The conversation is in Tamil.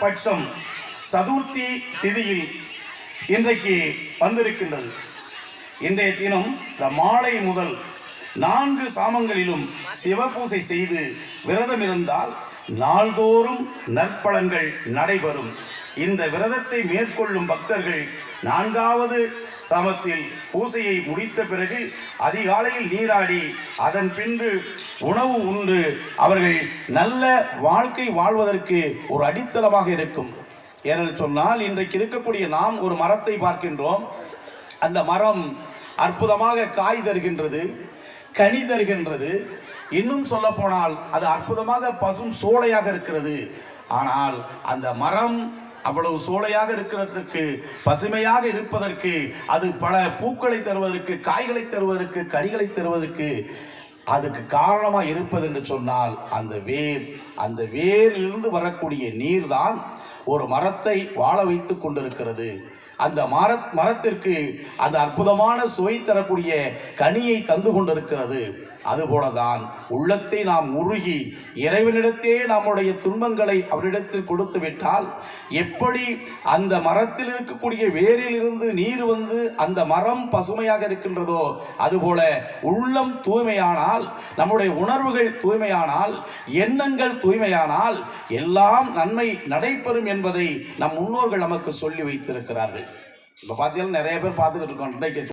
பட்சம் சதுர்த்தி திதியில் இன்றைக்கு வந்திருக்கின்றது. இன்றைய தினம் இந்த மாலை முதல் 4 சாமங்களிலும் சிவபூசை செய்து விரதம் இருந்தால் நாள்தோறும் நற்பலன்கள் நடைபெறும். இந்த விரதத்தை மேற்கொள்ளும் பக்தர்கள் 4வது சாமத்தில் பூசையை முடித்த பிறகு அதிகாலையில் நீராடி அதன் பின்பு உணவு உண்டு அவர்கள் நல்ல வாழ்க்கை வாழ்வதற்கு ஒரு அடித்தளமாக இருக்கும். ஏனென்று சொன்னால் இன்றைக்கு இருக்கக்கூடிய நாம் ஒரு மரத்தை பார்க்கின்றோம். அந்த மரம் அற்புதமாக காய் தருகின்றது, கனி தருகின்றது. இன்னும் சொல்ல போனால் அது அற்புதமாக பசும் சோலையாக இருக்கிறது. ஆனால் அந்த மரம் அவ்வளவு சோலையாக இருக்கிறதற்கு, பசுமையாக இருப்பதற்கு, அது பல பூக்களை தருவதற்கு, காய்களை தருவதற்கு, கனிகளை தருவதற்கு அதுக்கு காரணமாக இருப்பது என்று சொன்னால் அந்த வேரிலிருந்து வரக்கூடிய நீர்தான் ஒரு மரத்தை வாழ வைத்து கொண்டிருக்கிறது. அந்த மரத்திற்கு அந்த அற்புதமான சுவை தரக்கூடிய கனியை தந்து கொண்டிருக்கிறது. அதுபோலதான் உள்ளத்தை நாம் உருகி இறைவனிடத்தே நம்முடைய துன்பங்களை அவரிடத்தில் கொடுத்து விட்டால் எப்படி அந்த மரத்தில் இருக்கக்கூடிய வேரில் இருந்து நீர் வந்து அந்த மரம் பசுமையாக இருக்கின்றதோ அதுபோல உள்ளம் தூய்மையானால், நம்முடைய உணர்வுகள் தூய்மையானால், எண்ணங்கள் தூய்மையானால் எல்லாம் நன்மை நடைபெறும் என்பதை நம் முன்னோர்கள் நமக்கு சொல்லி வைத்திருக்கிறார்கள். இப்போ பார்த்தீங்கன்னா நிறைய பேர் பார்த்துக்கிட்டு இருக்கோம்.